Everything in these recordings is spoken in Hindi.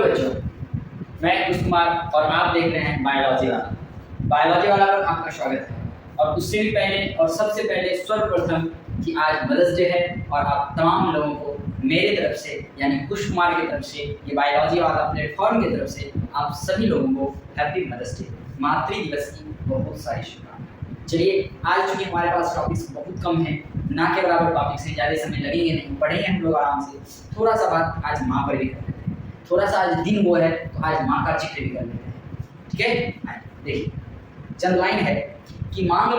बच्चों, मैं कुश कुमार और आप देख रहे हैं बायोलॉजी वाला। बायोलॉजी वाला पर आपका स्वागत है। और उससे भी पहले और सबसे पहले सर्वप्रथम कि आज मदर्स डे है और आप तमाम लोगों को मेरे तरफ से यानी कुश कुमार की तरफ से, ये बायोलॉजी वाला प्लेटफॉर्म की तरफ से आप सभी लोगों को हैप्पी मदर्स डे, मातृ दिवस की बहुत सारी शुभकामनाएं। चलिए, आज चूँकि हमारे पास टॉपिक्स बहुत कम हैं, ना के बराबर टॉपिक्स हैं, ज़्यादा समय लगेंगे नहीं, पढ़ेंगे हम लोग आराम से। थोड़ा सा बात आज माँ पर भी कर लेते हैं, थोड़ा सा आज दिन वो है तो आज माँ का जिक्र भी कर लेते हैं। ठीक है, देखिए चंद लाइन है कि मांग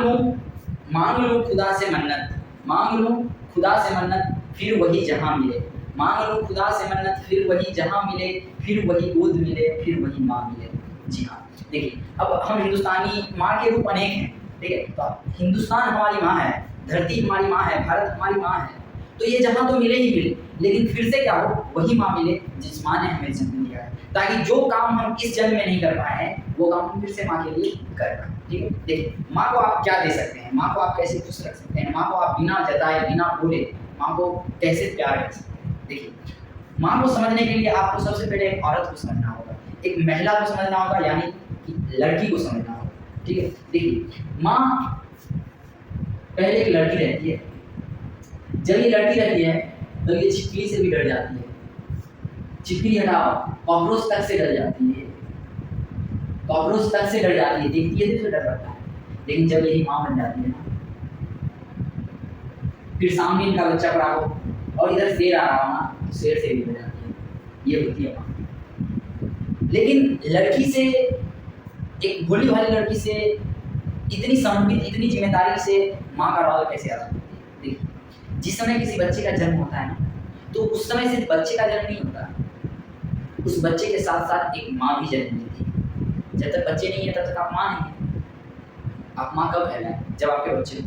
लूँ खुदा से मन्नत, मांग लूँ खुदा से मन्नत, फिर वही जहाँ मिले। मांग लूँ खुदा से मन्नत, फिर वही जहाँ मिले, फिर वही गोद मिले, फिर वही माँ मिले। जी हाँ, देखिए अब हम हिंदुस्तानी, माँ के रूप अनेक हैं, ठीक है। तो हिंदुस्तान हमारी माँ है, धरती हमारी माँ है, भारत हमारी माँ है। तो ये जहाँ तो मिले ही मिले, लेकिन फिर से क्या हो, वही माँ मिले जिस माँ ने हमें जन्म दिया है, ताकि जो काम हम इस जन्म में नहीं कर पाए हैं वो काम हम फिर से माँ के लिए कर पाए। ठीक है, देखिए माँ को आप क्या दे सकते हैं, माँ को आप कैसे खुश रख सकते हैं, माँ को आप बिना जताए बिना बोले माँ को कैसे प्यार कर सकते हैं। देखिए माँ को समझने के लिए आपको सबसे पहले एक औरत को समझना होगा, एक महिला को समझना होगा, यानी कि लड़की को समझना होगा। ठीक है, देखिए माँ पहले एक लड़की रहती है, जब ये लड़की रहती है तो ये छिपकली से भी डर जाती है, छिपकली हटाओ, कॉकरोच तक से डर जाती है, कॉकरोच तक से डर जाती है, देखती है तो डर लगता है। लेकिन जब यही माँ बन जाती है ना, फिर सामने इनका बच्चा पड़ा हो और इधर शेर आ रहा हो ना, तो शेर से भी डर जाती है, ये होती है माँ। लेकिन लड़की से, एक भोली भाली लड़की से, इतनी समर्पित, इतनी जिम्मेदारी से माँ का रोल कैसे अदा करती है। देखिए जिस समय किसी बच्चे का जन्म होता है ना, तो उस समय सिर्फ बच्चे का जन्म नहीं होता, उस बच्चे के साथ साथ एक माँ भी जन्म लेती है। जब तक बच्चे नहीं है तब तक आप माँ नहीं है। आप माँ कब कहलाए, जब आपके बच्चे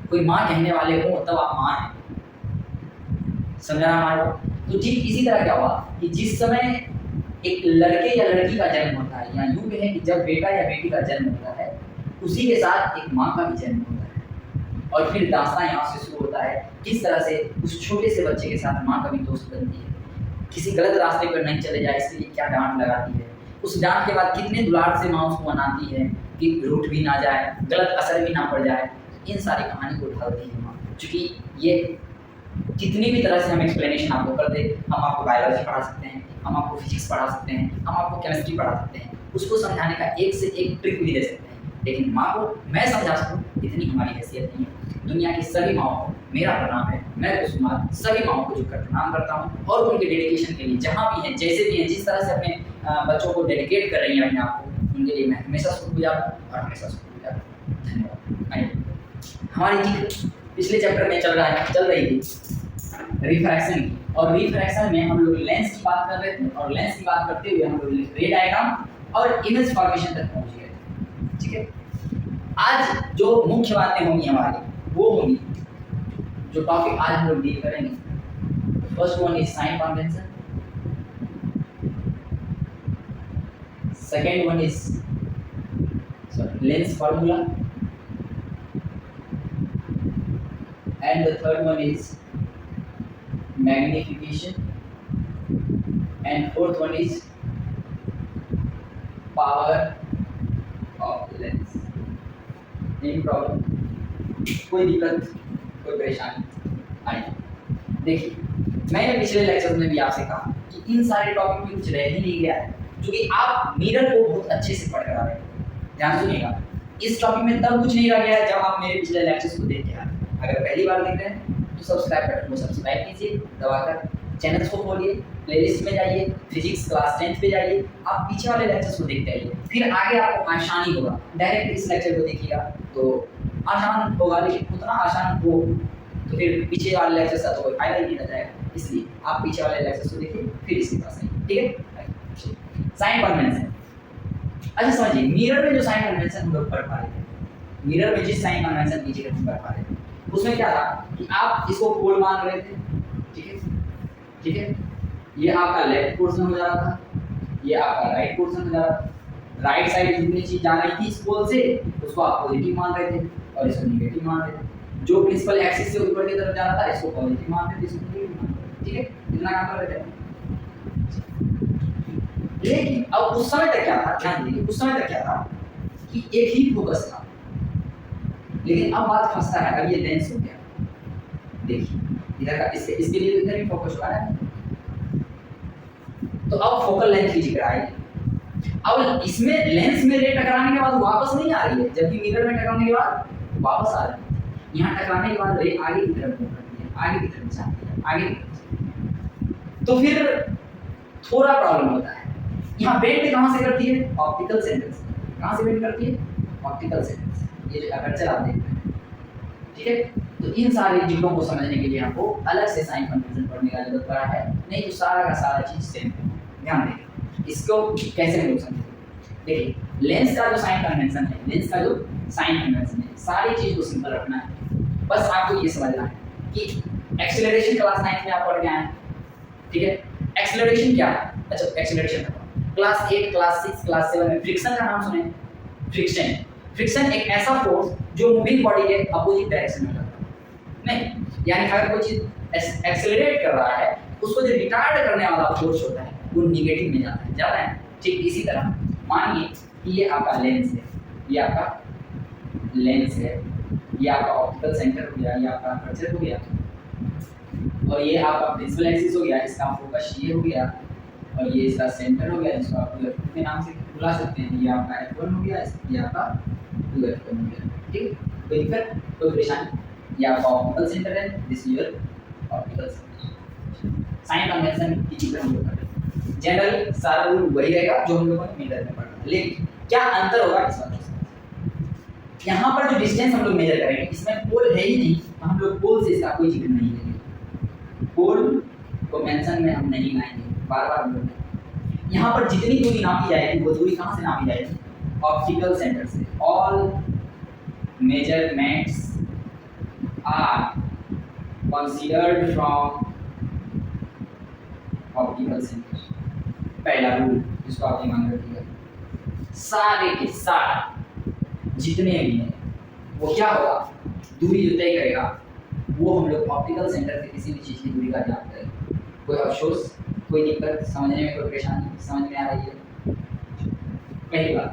कोई माँ कहने वाले हो तब आप माँ हैं। समझा हमारे को। तो ठीक इसी तरह क्या हुआ कि जिस समय एक लड़के या लड़की का जन्म होता है, या यूँ कहें कि जब बेटा या बेटी का जन्म होता है, उसी के साथ एक माँ का भी जन्म होता है। और फिर दास्तां यहाँ से शुरू होता है, किस तरह से उस छोटे से बच्चे के साथ माँ कभी दोस्त बनती है, किसी गलत रास्ते पर नहीं चले जाए इसके लिए क्या डांट लगाती है, उस डांट के बाद कितने दुलार से माँ उसको मनाती है कि रूठ भी ना जाए, गलत असर भी ना पड़ जाए। इन सारी कहानी को ढालती है माँ। चूँकि ये कितनी भी तरह से हम एक्सप्लेनेशन आपको कर दे, हम आपको बायोलॉजी पढ़ा सकते हैं, हम आपको फिजिक्स पढ़ा सकते हैं, हम आपको केमिस्ट्री पढ़ा सकते हैं, उसको समझाने का एक से एक ट्रिक भी दे सकते हैं, लेकिन माँ को मैं समझा सकूँ इतनी हमारी हैसियत नहीं है। दुनिया की सभी माँओं को मेरा प्रणाम है, मैं कुश कुमार सभी माँओं को झुककर प्रणाम करता हूँ, और उनके डेडिकेशन के लिए जहाँ भी हैं, जैसे भी हैं, जिस तरह से अपने बच्चों को डेडिकेट कर रही हैं अपने आप को, उनके लिए मैं हमेशा शुक्रिया और हमेशा शुक्रिया। धन्यवाद। हमारी जिक्र पिछले चैप्टर में चल रही थी रिफ्रैक्शन की, और रिफ्रैक्शन में हम लोग लेंस की बात कर रहे थे, और लेंस की बात करते हुए हम लोग रे डायग्राम और इमेज फॉर्मेशन तक पहुँच गए थे। ठीक है, आज जो मुख्य बातें होंगी हमारी वो होंगी, जो टॉपिक आज हम लोग डील करेंगे। First one is sine convention, second one is lens formula, and the third one is magnification, and fourth one is power of lens. Any problem? कोई दिक्कत, कोई परेशानी आई? देखिए मैंने पिछले लेक्चर में भी आपसे कहा कि इन सारे टॉपिक में कुछ रह ही नहीं गया है, क्योंकि आप मिरर को बहुत अच्छे से पढ़ कर आ रहे हैं। ध्यान सुनिएगा, इस टॉपिक में तब कुछ नहीं रह गया है जब आप मेरे पिछले लेक्चर्स को देख के आ रहे हैं। अगर पहली बार देख रहे हैं तो सब्सक्राइब बटन को सब्सक्राइब कीजिए दबाकर, चैनल को खोलिए, प्लेलिस्ट में जाइए, फिजिक्स क्लास 10 पे जाइए, आप पीछे वाले लेक्चर्स को देखते आइए, फिर आगे आपको आसानी होगा। डायरेक्ट इस लेक्चर को देखिएगा तो आसान होगा, लेकिन उतना आसान हो तो फिर पीछे वाले लेक्चर्स का तो कोई फायदा ही नहीं रह जाएगा। इसलिए आप पीछे वाले लेक्चर्स को देखिए, फिर इसके पास आइए। ठीक है, साइन कन्वेंशन। अच्छा समझिए, मिरर में जो साइन कन्वेंशन हम लोग पढ़ पा रहे थे, मिरर में जिस साइन कन्वेंशन की हम पढ़ पा रहे थे, उसमें क्या था कि आप इसको पोल मान रहे थे। ठीक है, ठीक है, ये आपका लेफ्ट पोर्शन हो जा रहा था, ये आपका राइट पोर्शन हो जा रहा था। राइट साइड जितनी चीज जा रही थी इस पोल से, उसको आप पॉजिटिव मान रहे थे और इसको नेगेटिव मान रहे थे। जो प्रिंसिपल एक्सिस से ऊपर की तरफ जा रहा था इसको पॉजिटिव मान रहे थे, इसको नेगेटिव मान रहे थे। ठीक है, इतना काम कर रहे थे। लेकिन अब उस समय तक क्या था, ध्यान दीजिए, उस समय तक क्या था कि एक ही फोकस था, लेकिन अब बात फंसता है। अब ये लेंस हो गया, देखिए इधर का इसके लिए तो इधर ही फोकस हुआ है, तो अब फोकल लेंथ की जिक्र आएगी। अब इसमें लेंस में रे टकराने के बाद वापस नहीं आ रही है, जबकि मिरर में टकराने के बाद वापस आ रही है। यहाँ टकराने के बाद रे आगे की तरफ मूव करती है, आगे की तरफ जाती है, आगे की तरफ। तो फिर थोड़ा प्रॉब्लम होता है। यहाँ बेंड कहाँ से करती है? ऑप्टिकल सेंटर से। कहाँ से बेंड करती है? ऑप्टिकल सेंटर से। ये जो अपर्चर आप देख रहे हैं, ठीक है। तो इन सारे चीजों को समझने के लिए आपको अलग से साइन कन्वेंशन पढ़ने का जरूरत पड़ा है, नहीं तो सारा का सारा चीज सेम है। ध्यान दें इसको कैसे हम लोग समझें। देखिए लेंस का जो साइन कन्वेंशन है, लेंस का जो साइन कन्वेंशन है, सारी चीज को सिंपल रखना है। बस आपको ये समझना है कि एक्सेलरेशन क्लास 9 में आप पढ़ के आए हैं, ठीक है। एक्सेलरेशन क्या है? अच्छा एक्सेलरेशन क्लास 8, क्लास 6, क्लास 7 में फ्रिक्शन का नाम सुने? फ्रिक्शन, फ्रिक्शन एक ऐसा फोर्स जो मूविंग बॉडी के अपोजिट डायरेक्शन में लगता है। नहीं, यानी अगर कोई चीज एक्सेलरेट कर रहा है, उसको जो रिटार्ड करने वाला फोर्स होता है वो नेगेटिव में जाता है। ठीक इसी तरह मानिए कि ये आपका लेंस है, ये आपका लेंस है, ये आपका ऑप्टिकल सेंटर हो गया, ये आपका अपर्चर हो गया, और ये आपका प्रिंसिपल एक्सिस हो गया, इसका फोकस ये हो गया, और ये इसका सेंटर हो गया, जिसको आप F के नाम से बुला सकते हैं। ये आपका F1 हो गया, ये आपका 2F1 हो गया, ठीक। कोई दिक्कत, कोई परेशानी? ये आपका ऑप्टिकल सेंटर है, this is your optical centre. Sign convention की चीजें हम लोग करेंगे। जनरल सारा रूल वही रहेगा जो हम लोगों ने मीटर में पढ़ा, लेकिन क्या अंतर होगा इस बात में। यहाँ पर जो डिस्टेंस हम लोग मेजर करेंगे, इसमें पोल है ही नहीं, तो हम लोग पोल से इसका कोई जिक्र नहीं करेंगे, पोल को मेंशन में हम नहीं लाएंगे। बार बार बोल, यहाँ पर जितनी दूरी नापी जाएगी वो दूरी कहाँ से नापी जाएगी? ऑप्टिकल सेंटर से। All measurements are considered from optical centre. पहला रूल जिसको आप दिमाग में रखिएगा, सारे के सारे जितने भी हैं वो क्या होगा? दूरी जो तय करेगा वो हम लोग ऑप्टिकल सेंटर से किसी भी चीज़ की दूरी का ज्ञान करेंगे। कोई अफसोस, कोई दिक्कत, समझने में कोई परेशानी समझ में आ रही है? पहली बात।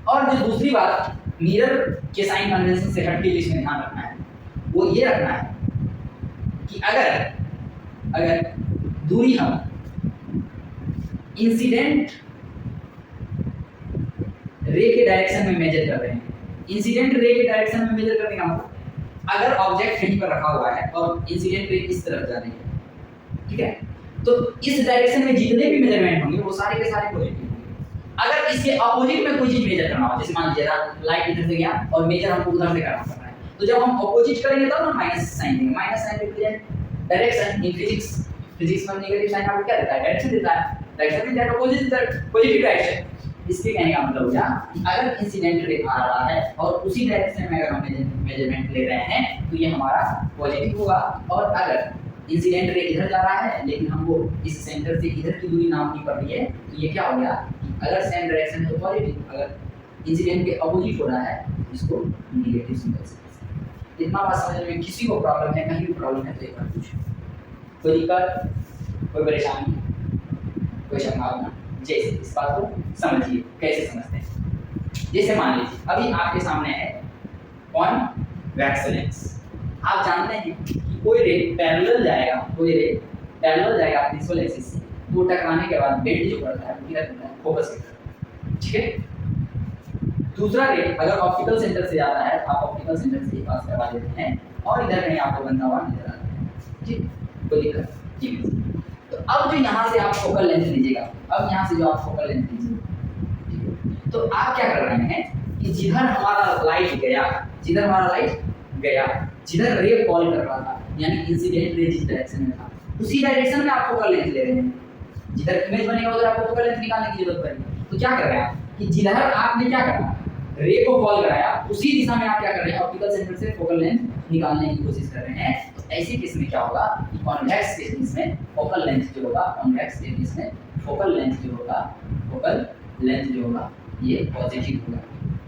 और जो दूसरी बात मिरर के साइन कन्वेंशन से हट के इसमें ध्यान रखना है, वो ये रखना है कि अगर दूरी हम इंसिडेंट रे के डायरेक्शन में मेजर कर रहे हैं, इंसिडेंट रे के डायरेक्शन में मेजर करने का मतलब अगर ऑब्जेक्ट कहीं पर रखा हुआ है और इंसिडेंट रे इस तरफ जा रही है, ठीक है, तो इस डायरेक्शन में जितने भी मेजरमेंट होंगे वो सारे के सारे पॉजिटिव होंगे। अगर इसके अपोजिट में कोई चीज मेजर करना हो, जैसे मान लीजिए लाइट इधर से गया और मेजर हमको उधर से करना पड़ रहा है, तो जब हम अपोजिट करेंगे तब ना माइनस साइन देंगे। Minus sign represent direction. In physics में नेगेटिव साइन आपको क्या देता है? डायरेक्शन देता है। Direction mean that opposite positive direction. इसके कहने का मतलब क्या, अगर इंसिडेंट रे आ रहा है और उसी डायरेक्शन में अगर हम मेजरमेंट ले रहे हैं तो ये हमारा पॉजिटिव होगा, और अगर इंसिडेंट रे इधर जा रहा है लेकिन हमको इस सेंटर से इधर की दूरी नापनी पड़ रही है तो ये क्या हो गया कि अगर सेम डायरेक्शन है तो पॉजिटिव, अगर इंसिडेंट के अपोजिट हो रहा है इसको नेगेटिव सिंबल से। इतना बात समझने में किसी को प्रॉब्लम है, कहीं भी प्रॉब्लम है तो एक बार पूछो। कोई दिक्कत, कोई परेशानी, कोई संभावना? जैसे इस बात को समझिए कैसे समझते हैं। जैसे मान लीजिए अभी आपके सामने है कॉन्वेक्स लेंस। आप जानते हैं कि कोई रे पैरेलल जाएगा, कोई रे पैरेलल जाएगा प्रिंसिपल एक्सिस से, तो टकराने के बाद बेंड जो करता है वो क्या करता है? फोकस करता है, ठीक है। दूसरा रे अगर ऑप्टिकल सेंटर से आता है, आप ऑप्टिकल सेंटर से पास करवा देते हैं और इधर कहीं आपको बनता हुआ नजर आता है, ठीक, कोई दिक्कत? ठीक है। तो अब जो यहाँ से आप फोकल लेंथ लीजिएगा, अब यहाँ से जो आप फोकल लेंथ लीजिए, तो आप क्या कर रहे हैं कि जिधर हमारा लाइट गया, जिधर हमारा लाइट गया, जिधर रे फॉल कर रहा था, यानी इंसिडेंट रे जिस डायरेक्शन में था उसी डायरेक्शन में आप फोकल लेंथ ले रहे हैं। जिधर इमेज बनेगा उधर आपको फोकल लेंथ निकालने की जरूरत पड़ेगी। तो क्या कर रहे हैं आप कि जिधर आपने क्या करना, रे को फॉल कराया, उसी दिशा में आप क्या कर रहे हैं? ऑप्टिकल सेंटर से फोकल लेंथ निकालने की कोशिश कर रहे हैं। तो ऐसी केस में क्या होगा कि कॉन्वेक्स केस में फोकल लेंथ जो होगा, कॉन्वेक्स केस में फोकल लेंथ जो होगा, फोकल लेंथ जो होगा ये पॉजिटिव होगा।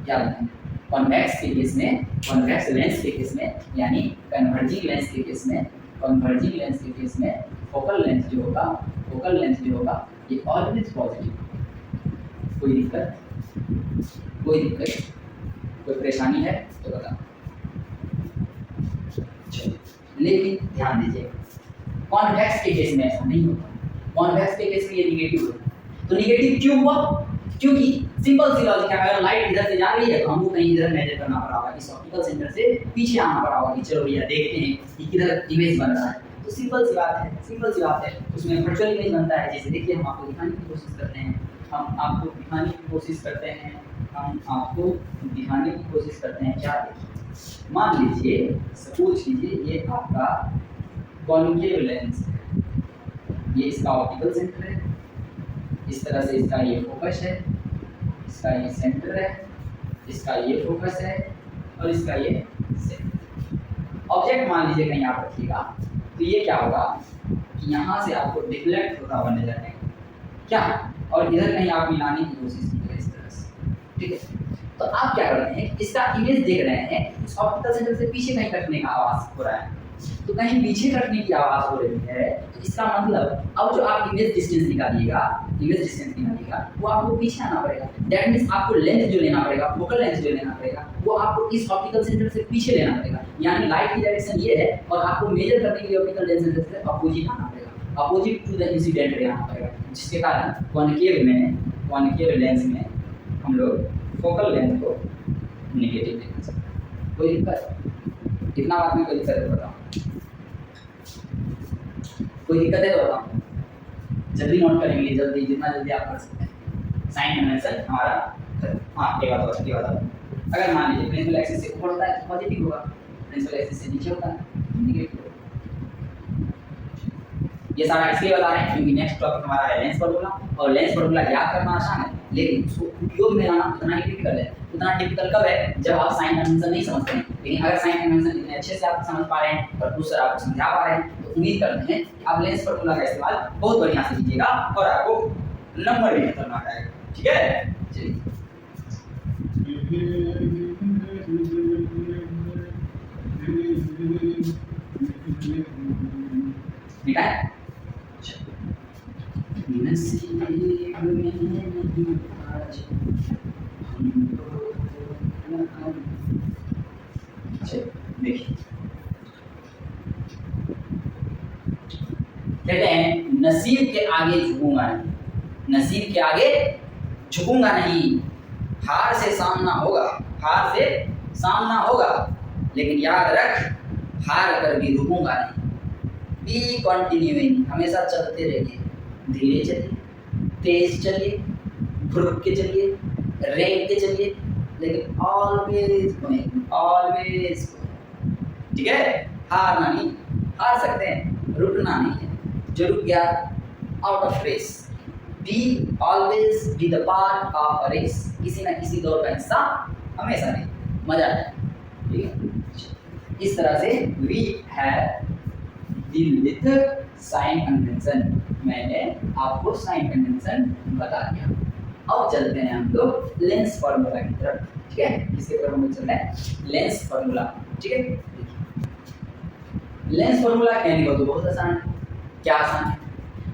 याद रखें, कॉन्वेक्स के केस में, कॉन्वेक्स लेंस के केस में, यानी कन्वर्जिंग लेंस के केस में, कन्वर्जिंग लेंस के केस में फोकल लेंथ जो होगा, फोकल लेंथ जो होगा ये ऑलवेज पॉजिटिव। कोई दिक्कत, कोई दिक्कत, कोई परेशानी है तो बताओ। लेकिन ध्यान दीजिए, कॉन्वेक्स के केस में ऐसा नहीं होता। कॉन्वेक्स के केस में ये निगेटिव है। तो निगेटिव क्यों हुआ? क्योंकि सिंपल सी लॉजिक है, अगर लाइट इधर से जा रही है तो हमको कहीं इधर मेजर करना पड़ा होगा, इस ऑप्टिकल सेंटर से पीछे आना पड़ा होगा कि चलो भैया देखते हैं कि किधर इमेज बन रहा है। तो सिंपल सी बात है, सिंपल सी बात है। उसमें वर्चुअल इमेज बनता है। जैसे देखिए, हम आपको दिखाने की कोशिश करते हैं, हम आपको दिखाने की कोशिश करते हैं, हम आपको दिखाने की कोशिश करते हैं। क्या देखिए, मान लीजिए, सपोज कीजिए ये आपका कॉन्केव लेंस है, ये इसका ऑप्टिकल सेंटर है, इस तरह से इसका ये फोकस है, इसका ये सेंटर है, इसका ये फोकस है और इसका ये सेंटर। ऑब्जेक्ट मान लीजिए कहीं आप रखिएगा, तो ये क्या होगा कि यहाँ से आपको डिफ्लेक्ट होता हुआ नजर आएगा क्या, और इधर कहीं आप मिलाने की कोशिश कीजिए इस तरह से, ठीक है। तो आप क्या करते हैं, इसका इमेज देख रहे हैं, इस ऑप्टिकल सेंटर से पीछे कहीं कटने का आवाज हो रहा है, तो कहीं पीछे कटने की आवाज हो रही है। तो इसका मतलब अब जो आप इमेज डिस्टेंस निकालिएगा, इमेज डिस्टेंस निकालिएगा, वो आपको पीछे आना पड़ेगा। दैट मींस आपको लेंथ जो लेना पड़ेगा, फोकल लेंथ जो लेना पड़ेगा, वो आपको इस ऑप्टिकल सेंटर से पीछे लेना पड़ेगा। यानी लाइट की डायरेक्शन ये है और आपको मेजर करने के लिए ऑप्टिकल लेंस सेंटर से अपोजिट आना पड़ेगा, opposite to the incident ray आना पड़ेगा, जिसके कारण कॉन्केव लेंस में हम लोग फोकल लेंथ को नेगेटिव देखना सकते हैं। कोई दिक्कत? कितना बात में कोई दिक्कत है बताओ? कोई दिक्कत है तो बताओ, जल्दी नोट करेंगे, जल्दी, जितना जल्दी आप कर सकते हैं। साइन कन्वेंशन हमारा, हाँ ये बात और अगर मान लीजिए प्रिंसिपल एक्सिस से ऊपर होता है तो पॉजिटिव होगा, प्रिंसिपल एक्सिस से नीचे होता है तो नेगेटिव होगा। ये सारा इसलिए बता रहे हैं क्योंकि नेक्स्ट टॉपिक हमारा है लेंस फार्मूला, और लेंस फार्मूला याद करना आसान है, लेकिन उसको उपयोग में लाना उतना ही डिफिकल्ट है। उतना डिफिकल्ट कब है? जब आप साइन कन्वेंशन नहीं समझते हैं। लेकिन अगर साइन कन्वेंशन इतने अच्छे से आप समझ पा रहे हैं और दूसरा आपको समझा पा रहे हैं, तो उम्मीद करते हैं कि आप लेंस फार्मूला का इस्तेमाल बहुत बढ़िया से कीजिएगा और आपको नंबर भी खतरनाक आएगा, ठीक है। चलिए, ठीक है। नसीब में नहीं आज देखिए, कहते हैं नसीब के आगे झुकूंगा नहीं, नसीब के आगे झुकूंगा नहीं। हार से सामना होगा, हार से सामना होगा, लेकिन याद रख, हार कर भी रुकूंगा नहीं। बी कंटिन्यूइंग, हमेशा चलते रहिए, धीरे चलिए, तेज चलिए, रुक के चलिए, रेंग के चलिए, लेकिन ऑलवेज गोइंग, ऑलवेज, ठीक है। हारना नहीं, हार सकते हैं, रुकना नहीं है। जो रुक गया out of race. Be always be the part of a race, किसी ना किसी दौड़ का हिस्सा हमेशा नहीं, मजा आए, ठीक है। इस तरह से we have deal with sign convention. मैंने आपको साइन कन्वेंशन बता दिया। अब चलते हैं हम लोग लेंस फार्मूला की तरफ, ठीक है। किसके तरफ हम चल रहे हैं? लेंस फार्मूला, ठीक है। लेंस फार्मूला कहने को तो बहुत आसान है। क्या आसान है?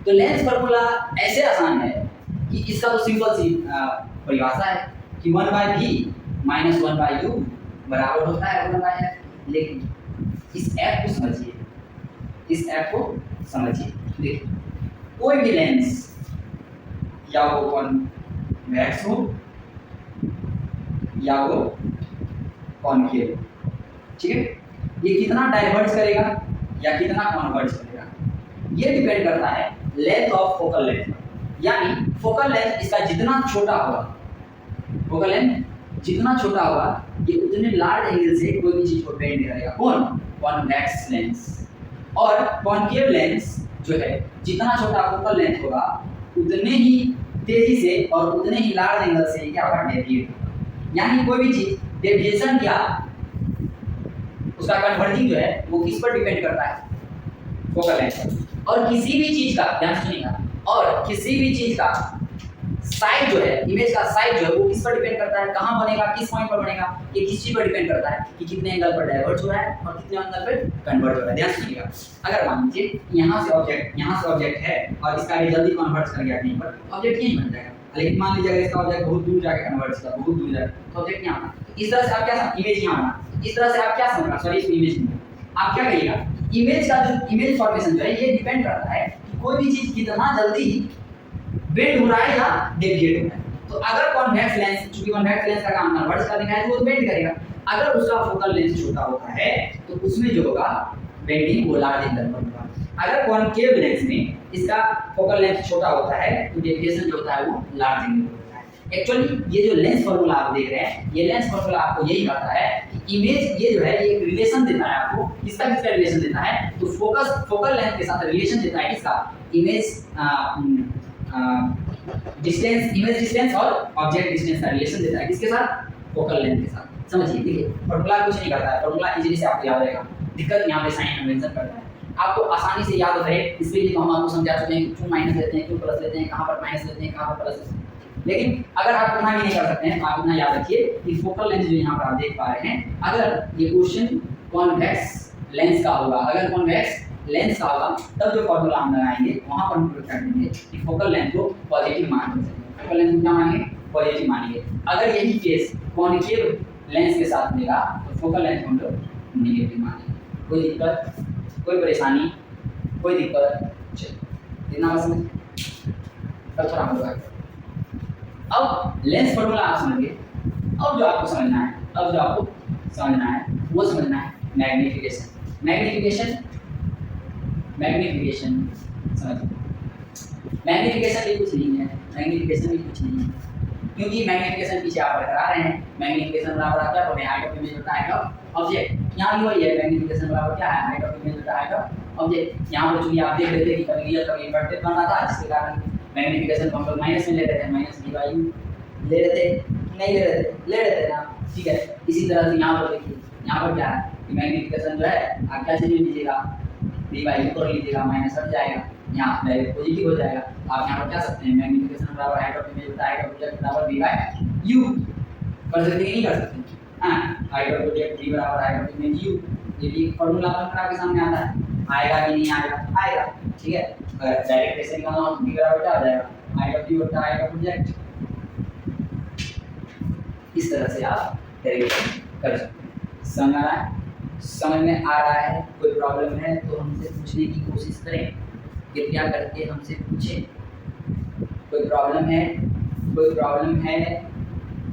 तो लेंस फार्मूला ऐसे आसान है कि इसका तो सिंपल सी परिभाषा है कि 1/v - 1/u बराबर होता है 1/f। लेकिन इस ऐप को समझिए, इस ऐप को समझिए। देखिए, कोई भी लेंस, या वो कॉन्वेक्स हो या वो कॉनकेव, ठीक है, ये कितना डाइवर्ज करेगा या कितना कन्वर्ज करेगा, ये डिपेंड करता है लेंथ ऑफ फोकल लेंथ पर। यानी फोकल लेंथ इसका जितना छोटा होगा, फोकल लेंथ जितना छोटा होगा, ये उतने लार्ज एंगल से कोई भी चीज को बेंड नहीं करेगा। कौन? Convex lens. और कॉनकेव लेंस जो है, जितना छोटा फोकल लेंथ होगा उतने ही तेजी से और उतने ही लार्ज एंगल से क्या होगा? डेविएट होगा। यानी कोई भी चीज डेविएशन क्या, उसका कन्वर्जिंग जो है वो किस पर डिपेंड करता है? फोकल लेंथ पर। और किसी भी चीज का, ध्यान सुनिएगा, और किसी भी चीज का साइज जो है, इमेज का साइज जो है वो किस पर डिपेंड करता है? कहाँ बनेगा, किस पॉइंट पर बनेगा? ये किस चीज पर डिपेंड करता है कि कितने एंगल पर डाइवर्ज हो रहा है और कितने एंगल पर कन्वर्ज हो रहा है। ध्यान सुनिएगा, अगर मान लीजिए यहाँ से ऑब्जेक्ट है और इसका भी जल्दी कन्वर्ज कर गया कहीं पर, ऑब्जेक्ट यहीं बन जाएगा। लेकिन मान लीजिए अगर इसका ऑब्जेक्ट बहुत दूर जाके कन्वर्ट होगा, बहुत दूर जाके, तो ऑब्जेक्ट यहाँ आना। इस तरह से आप क्या इमेज यहाँ आना, इस तरह से आप क्या समझना, सॉरी इस इमेज में आप क्या करिएगा, इमेज का जो इमेज फॉर्मेशन जो है ये डिपेंड करता है कि कोई भी चीज कितना जल्दी बेंड हो रहा है या डेविएट हो रहा है। तो अगर कॉन्वेक्स लेंस, चूंकि कॉन्वेक्स लेंस का काम कन्वर्ज करने का है, तो वो बेंड करेगा। अगर उसका फोकल लेंथ छोटा होता है तो उसमें जो होगा बेंडिंग वो लार्ज एंगल पर होगा। अगर कॉनकेव लेंस में इसका फोकल लेंथ छोटा होता है तो डेविएशन जो होता है वो लार्ज एंगल पर होता है। एक्चुअली ये जो लेंस फार्मूला आप देख रहे हैं, ये लेंस फार्मूला आपको यही कहता है कि इमेज ये जो है ये एक रिलेशन देता है आपको, किसका किसका रिलेशन देता है, तो फोकल लेंथ के साथ रिलेशन देता है किसका, इमेज डिस्टेंस, इमेज डिस्टेंस और ऑब्जेक्ट डिस्टेंस का रिलेशन देता है किसके साथ, फोकल लेंथ के साथ। समझिए, देखिए फॉर्मूला कुछ नहीं करता है, फॉर्मूला इजीली से आपको याद रहेगा। दिक्कत यहाँ पे साइन कन्वेंशन करता है, आपको आसानी से याद रहे इसके लिए तो हम आपको समझा चुके हैं क्यों माइनस लेते हैं, क्यों प्लस लेते हैं, कहाँ पर माइनस लेते हैं, कहाँ पर प्लस लेते हैं। लेकिन अगर आप इतना भी नहीं कर सकते हैं तो आप इतना याद रखिए कि फोकल लेंथ जो यहाँ पर आप देख पा रहे हैं, अगर ये क्वेश्चन कॉन्वेक्स लेंस का होगा, अगर कॉन्वेक्स लेंस का होगा तब जो फॉर्मूला हम लगाएंगे वहाँ पर हम प्रयोग कर देंगे कि फोकल लेंथ को पॉजिटिव मान देंगे, फोकल लेंथ को क्या मानेंगे, पॉजिटिव मानेंगे। अगर यही केस कॉनकेव लेंस के साथ मिलेगा तो फोकल लेंथ को हम लोग नेगेटिव मानेंगे। कोई दिक्कत, कोई परेशानी, कोई दिक्कत, चलिए इतना बस समझ। अब थोड़ा हम लोग अब लेंस फार्मूला आप समझ गए। अब जो आपको समझना है, अब जो आपको समझना है वो समझना है मैग्नीफिकेशन। मैग्नीफिकेशन मैग्नीफिकेशन समझिए, मैग्नीफिकेशन भी कुछ नहीं है, मैग्नीफिकेशन भी कुछ नहीं है, क्योंकि मैग्नीफिकेशन पीछे आप करा रहे हैं। मैग्नीफिकेशन बराबर क्या होता है, हाइट ऑफ इमेज बटा हाइट ऑफ ऑब्जेक्ट। यहाँ भी वही है, मैग्नीफिकेशन बराबर क्या है, हाइट ऑफ इमेज बटा हाइट ऑफ ऑब्जेक्ट। यहाँ पर चूंकि आप देख रहे थे कि कभी रियल कभी इन्वर्टेड बन रहा था, जिसके कारण मैग्नीफिकेशन को हम लोग माइनस में ले रहे थे, माइनस डी बाई यू ले रहे थे, नहीं ले रहे थे, ले रहे थे ना, ठीक है। इसी तरह से यहाँ पर देखिए, यहाँ पर क्या है कि मैग्नीफिकेशन जो है आप क्या चीज लीजिएगा, डी बाई यू कर लीजिएगा, माइनस हट जाएगा, यहाँ डायरेक्ट पॉजिटिव हो जाएगा। आप यहाँ पर क्या सकते हैं, मैग्नीफिकेशन बराबर हाइट ऑफ इमेज बटा हाइट ऑफ ऑब्जेक्ट बराबर डी बाई यू कर सकते हैं, नहीं कर सकते, हाँ। हाइट ऑफ ऑब्जेक्ट डी बराबर हाइट ऑफ इमेज यू, ये भी फार्मूला बनकर आपके सामने आता है, आएगा कि नहीं आएगा, आएगा, ठीक है। अगर डायरेक्ट ऐसे निकालना हो तो डी बराबर क्या हो जाएगा, हाइट ऑफ यू बटा हाइट ऑफ ऑब्जेक्ट। इस तरह से आप डेरिवेशन कर सकते हैं। समझ में आ रहा है? कोई प्रॉब्लम है तो हमसे पूछने की कोशिश करें, कृपया करके हमसे पूछें। कोई प्रॉब्लम है, कोई प्रॉब्लम है,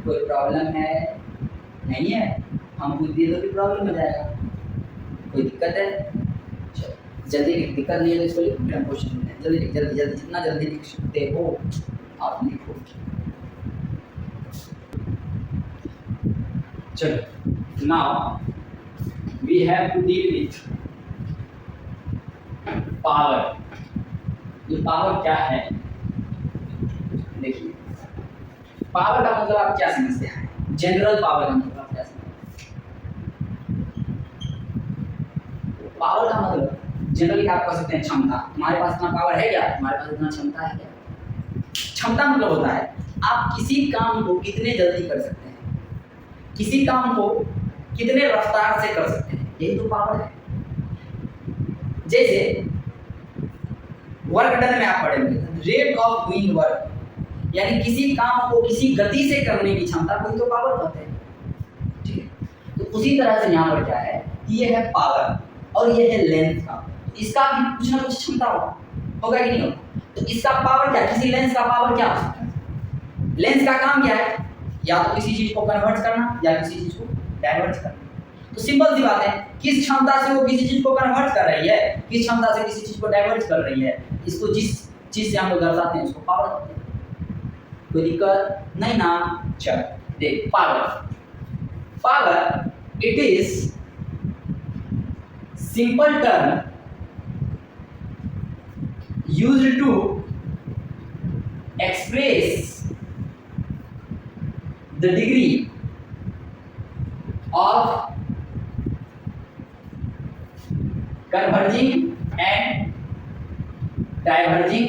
कोई प्रॉब्लम है, नहीं है, हम पूछ दिए तो भी प्रॉब्लम हो जाएगा। कोई दिक्कत है? चलो जल्दी लिख, दिक्कत नहीं है तो इसको लिख, फिर हम क्वेश्चन लेते हैं। जल्दी लिख, जल्दी जल्दी, जितना जल्दी लिख सकते हो आप लिखो। चलो, now we have to deal with power. ये पावर क्या है? देखिए, पावर का मतलब आप क्या समझते हैं, जनरल पावर का मतलब आप क्या समझते हैं? पावर का मतलब जनरली आप कह सकते हैं क्षमता। तुम्हारे पास इतना पावर है क्या, तुम्हारे पास इतना क्षमता है क्या? क्षमता मतलब होता है आप किसी काम को कितने जल्दी कर सकते हैं, किसी काम को कितने रफ्तार से कर सकते हैं, यही तो पावर है। जैसे वर्क डन में आप पढ़ेंगे, रेट ऑफ डूइंग वर्क, यानी किसी काम को किसी गति से करने की क्षमता को ही तो पावर कहते हैं, ठीक है। तो उसी तरह से यहाँ पर क्या है कि ये है पावर और ये है लेंथ का, इसका भी कुछ ना कुछ क्षमता होगा कि नहीं होगा। तो इसका पावर क्या, किसी लेंस का पावर क्या हो सकता है? लेंस का काम क्या है, या तो किसी चीज को कन्वर्ट करना या किसी चीज को डाइवर्ट करना। तो सिंपल सी बात है, किस क्षमता से वो किसी चीज को कन्वर्ट कर रही है, किस क्षमता से किसी चीज को डाइवर्ट कर रही है, इसको जिस चीज से हम लोग दर्शाते हैं उसको पावर कहते हैं। कोई दिक्कत नहीं ना? चल देख, power it is simple term used to express the degree of converging and diverging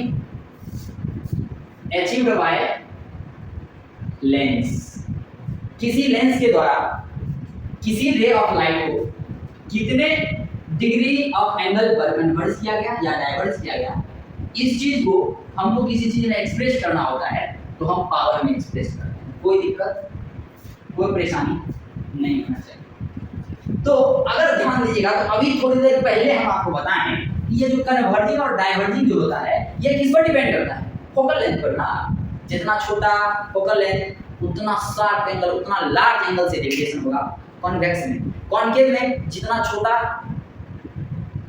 achieved by lens। किसी लेंस के द्वारा किसी रे ऑफ लाइट को कितने डिग्री ऑफ एंगल पर कन्वर्ज किया गया या डाइवर्ज किया गया, इस चीज को हमको किसी चीज में एक्सप्रेस करना होता है तो हम पावर में एक्सप्रेस करते हैं। कोई दिक्कत, कोई परेशानी नहीं होना चाहिए। तो अगर ध्यान दीजिएगा तो अभी थोड़ी देर पहले हम आपको बताएं कि ये जो कन्वर्जिंग और डाइवर्जिंग जो होता है ये किस पर डिपेंड करता है? फोकल लेंथ पर ना। जितना छोटा फोकल लेंथ उतना शार्प एंगल, उतना लार्ज एंगल से रेडिएशन होगा कॉन्वेक्स में। कॉन्केव में जितना छोटा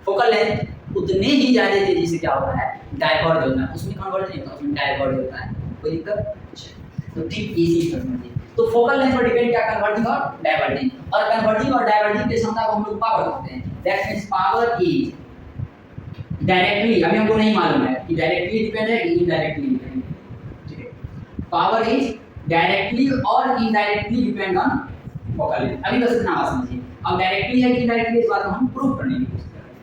फोकल लेंथ उतने ही ज्यादा तेजी से क्या होता है? डाइवर्ज होता है। उसमें कन्वर्ज नहीं होता, उसमें डाइवर्ज होता है। कोई दिक्कत? तो ठीक इसी कन्वर्जिंग। तो फोकल लेंथ पर डिपेंड क्या? कन्वर्जिंग और डाइवर्जिंग। और कन्वर्जिंग और डाइवर्जिंग की क्षमता को हम लोग पावर कहते हैं। That means power is directly, अभी हमको नहीं मालूम है कि डायरेक्टली डिपेंड है कि इनडायरेक्टली डिपेंड है। ठीक है, पावर इज डायरेक्टली और indirectly depend on focal length. अभी बस इतना बात समझिए। अब डायरेक्टली है कि इनडायरेक्टली इस बात को हम प्रूव करने की कोशिश कर रहे हैं।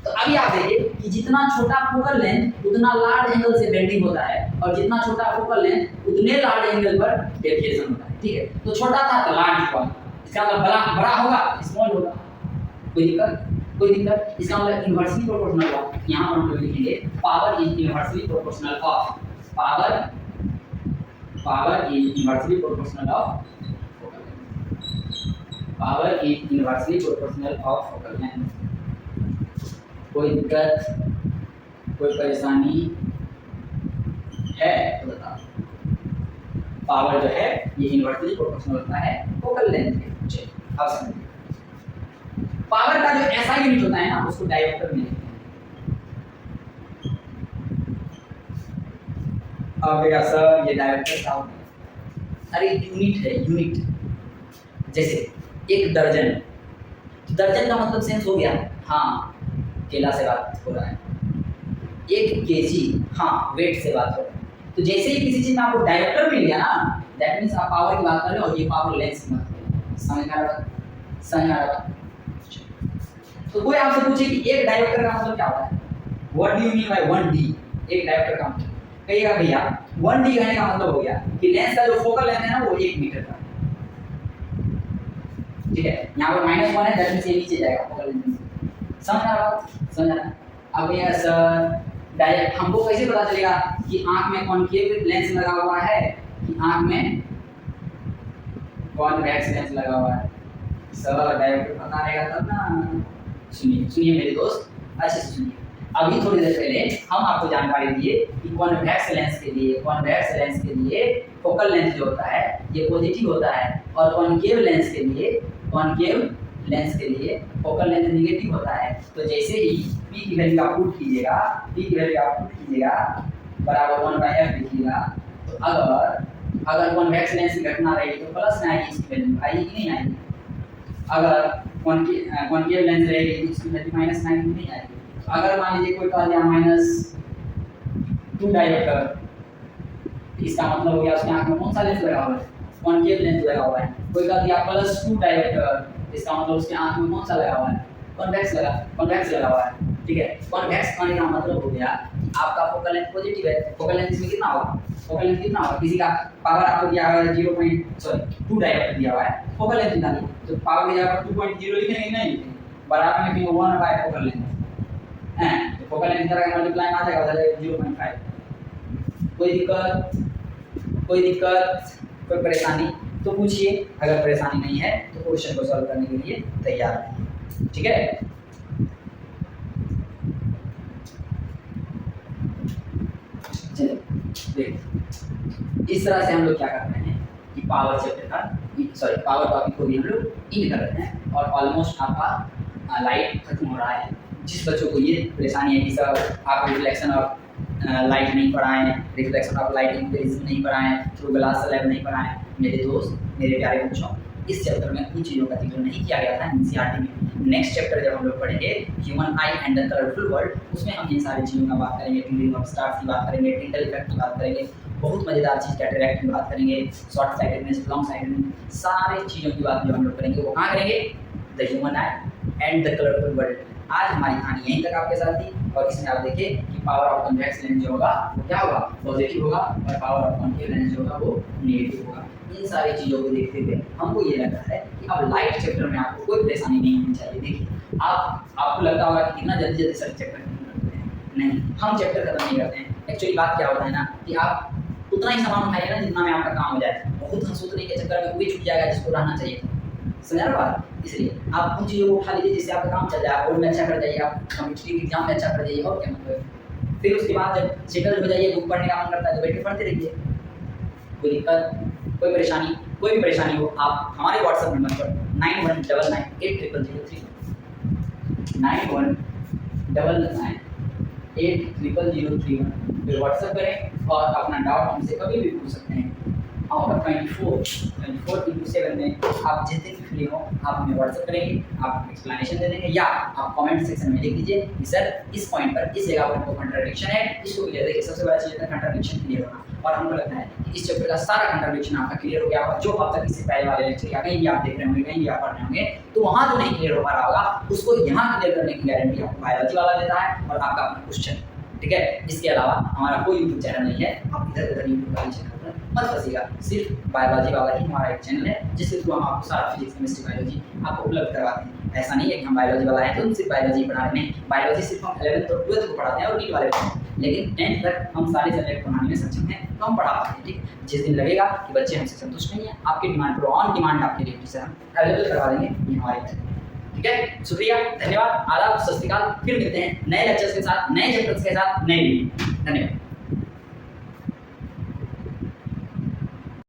तो अभी आप देखिए कि जितना छोटा फोकल लेंथ उतना लार्ज एंगल से बेंडिंग होता है, और जितना छोटा फोकल लेंथ उतने लार्ज एंगल पर डेविएशन होता है। ठीक है, तो छोटा था तो लार्ज हुआ, इसका मतलब बड़ा होगा स्मॉल होगा। कोई दिक्कत? कोई दिक्कत? इसका मतलब इनवर्सली प्रोपोर्शनल होगा। यहाँ पर हम लोग लिखेंगे power is inversely proportional of power is inversely proportional of focal length. Power is inversely proportional of focal length. कोई दिक्कत, कोई परेशानी है तो बताओ। पावर जो है ये इनवर्सली प्रोपोर्शनल होता है फोकल लेंथ के। चलिए अब समझिए, पावर का जो ऐसा यूनिट होता है ना उसको डायोप्टर में लिखते हैं। अब बेटा सर ये डायोप्टर क्या होता है? अरे यूनिट है, यूनिट। जैसे एक दर्जन, दर्जन का मतलब सेंस हो गया, हाँ केला से बात हो रहा है। एक केजी, हाँ वेट से बात हो रहा है। तो जैसे ही किसी चीज में आपको डायोप्टर मिल गया ना, दैट मींस आप पावर की बात कर रहे हो और ये पावर लेंस की बात कर रहे हो। समझ आ रहा है? समझ आ रहा है? तो कोई आपसे पूछे कि एक डायोप्टर का मतलब क्या होता है? What do you mean by 1D? एक डायोप्टर का मतलब कहिएगा भैया 1D कहने का मतलब हो गया कि लेंस का जो फोकल लेंथ है ना वो 1 मीटर का। ठीक है, यहाँ पर -1 है, दैट मींस ये नीचे जाएगा फोकल लेंथ। समझ आ रहा है? समझ आ रहा है? अब भैया सर डायरेक्ट हमको कैसे पता चलेगा कि आंख में कॉन्केव लेंस लगा हुआ है कि आंख में कॉन्वेक्स लेंस लगा हुआ है? सर डायोप्टर पता रहेगा तब ना। सुनिए सुनिए मेरे दोस्त, अच्छे से सुनिए। अभी थोड़ी देर पहले हम आपको जानकारी दिए कि कॉन्वेक्स लेंस के लिए फोकल लेंथ जो होता है ये पॉजिटिव होता है, और कॉन्केव लेंस के लिए फोकल लेंथ नेगेटिव होता है। तो जैसे ही p की वैल्यू आप पुट कीजिएगा, बराबर 1/f लिखिएगा। तो अगर कॉन्वेक्स लेंस की घटना रहेगी तो प्लस में आएगी, इसकी वैल्यू आएगी कि नहीं आएगी? अगर कॉन्केव लेंस रहेगी तो इसकी वैल्यू माइनस में आएगी नहीं आएगी? अगर मान लीजिए कोई कह दिया -2 डायोप्टर, इसका मतलब हो गया उसके आंख में कौन सा लेंस लगा हुआ है? कॉन्केव लेंस लगा हुआ है। कोई कह दिया +2 डायोप्टर, इसका मतलब उसके आंख में कौन सा लगा हुआ है? कॉन्वेक्स लगा हुआ है। ठीक है, कॉन्वेक्स कहने का मतलब हो गया कि आपका फोकल लेंथ पॉजिटिव है। फोकल लेंथ इसमें कितना होगा? किसी का पावर आपको दिया हुआ है 2 डायोप्टर दिया हुआ है, फोकल लेंथ कितना दी? तो पावर की जगह पर 2.0 लिखेंगे कि नहीं लिखेंगे? बराबर में लिखेंगे 1/4 फोकल लेंथ है। तो फोकल लेंथ का मल्टीप्लाई आ जाएगा, हो जाएगा 0.5। कोई दिक्कत, कोई परेशानी तो पूछिए। अगर परेशानी नहीं है तो क्वेश्चन को सॉल्व करने के लिए तैयार रहिए। ठीक है, चलिए देखिए इस तरह से हम लोग क्या कर रहे हैं कि पावर टॉपिक को भी हम लोग इन कर रहे हैं, और ऑलमोस्ट आपका लाइट खत्म हो रहा है। जिस बच्चों को ये परेशानी है कि सर आप रिफ्लेक्शन ऑफ लाइट नहीं पढ़ाएं, रिफ्लेक्शन ऑफ लाइट इंक्रीज नहीं पढ़ाएं, थ्रू ग्लास स्लैब नहीं पढ़ाएं, मेरे दोस्त मेरे प्यारे बच्चों, इस चैप्टर में उन चीज़ों का जिक्र नहीं किया गया था एनसीईआरटी में। नेक्स्ट चैप्टर जब हम लोग पढ़ेंगे human I and the colourful world, उसमें हम इन सारी चीज़ों का बात करेंगे। टिंडलिंग ऑफ स्टार्स की बात करेंगे, टिंडल इफेक्ट की बात करेंगे, बहुत मजेदार चीज़ कैटरैक्ट की बात करेंगे, शॉर्ट साइटेडनेस, लॉन्ग साइटेडनेस, सारे चीज़ों की बात जो हम लोग करेंगे वो कहाँ करेंगे? The human I and the colourful world. आज हमारी कहानी यहीं तक आपके साथ थी, और इसमें आप देखिए कि पावर ऑफ कॉन्वेक्स लेंस जो होगा वो क्या होगा? पॉजिटिव होगा, और पावर ऑफ कॉन्केव लेंस जो होगा वो नेगेटिव होगा। इन सारी चीज़ों को देखते हुए हमको ये लगता है कि अब लाइट चैप्टर में आपको कोई परेशानी नहीं होनी चाहिए। देखिए आपको लगता होगा कि कितना जल्दी जल्दी सर चैप्टर खत्म करते हैं। नहीं, हम चैप्टर खत्म नहीं करते हैं। एक्चुअली बात क्या होता है ना कि आप उतना ही सामान उठाइए ना जितना में आपका काम हो जाए। बहुत हंसूतने के चक्कर में वो भी छूट जाएगा जिसको रहना चाहिए था। समझा ना बात? इसलिए आप उन चीज़ों को उठा लीजिए जिससे आपका काम चल जाए, बोर्ड में अच्छा कर जाइए, आप कॉम्पिटिटिव एग्जाम में अच्छा कर जाइए, और क्या मतलब। फिर उसके बाद जब सेटल हो जाइए, बुक पढ़ने का मन करता है तो बैठ के पढ़ते रहिए। कोई दिक्कत, कोई परेशानी, कोई भी परेशानी हो आप हमारे व्हाट्सएप नंबर पर 91998003 91998003 पे व्हाट्सएप करें और अपना डाउट हमसे कभी भी पूछ सकते हैं। और 24/7 में आप जिस दिन भी फ्री हो आप हमें व्हाट्सएप करेंगे, आप एक्सप्लेनेशन दे देंगे, या आप कमेंट सेक्शन में लिख दीजिए कि सर इस पॉइंट पर इस जगह पर हमको कंट्राडिक्शन है, इसको क्लियर देखिए। सबसे बड़ा चीज़ है कंट्राडिक्शन क्लियर होना, और हमको लगता है कि इस चैप्टर का सारा कंट्राडिक्शन आपका क्लियर हो गया होगा। जो अब तक इससे पहले वाले लेक्चर या कहीं भी आप देख रहे होंगे, कहीं भी आप पढ़ रहे होंगे, तो वहाँ जो नहीं क्लियर हो पा रहा होगा उसको यहाँ क्लियर करने की गारंटी आपको बायोलॉजी वाला देता है और आपका अपना क्वेश्चन। ठीक है, इसके अलावा हमारा कोई यूट्यूब चैनल नहीं है, आप इधर उधर यूट्यूब वाले चैनल पर मत फंसिएगा। सिर्फ बायोलॉजी वाला ही हमारा एक चैनल है जिसके थ्रू हम आपको सारा फिजिक्स केमिस्ट्री बायोलॉजी आपको उपलब्ध करवाते हैं। ऐसा नहीं है कि हम बायोलॉजी वाला है तो हम सिर्फ बायोलॉजी पढ़ा रहे हैं। बायोलॉजी सिर्फ हम 11th और 12th को पढ़ाते हैं और नीट वाले को, लेकिन 10th तक हम सारे सब्जेक्ट पढ़ाने में सक्षम हैं तो हम पढ़ा पाते हैं। ठीक, जिस दिन लगेगा कि बच्चे हमसे संतुष्ट नहीं है, आपकी डिमांड पर ऑन डिमांड आपके लिए टीचर हम अवेलेबल करवा देंगे, ये हमारी बात है। ठीक है, शुक्रिया, धन्यवाद, आदाब, सत श्री अकाल। फिर मिलते हैं नए लेक्चर्स के साथ, नए चैप्टर्स के साथ, नए वीडियो। धन्यवाद।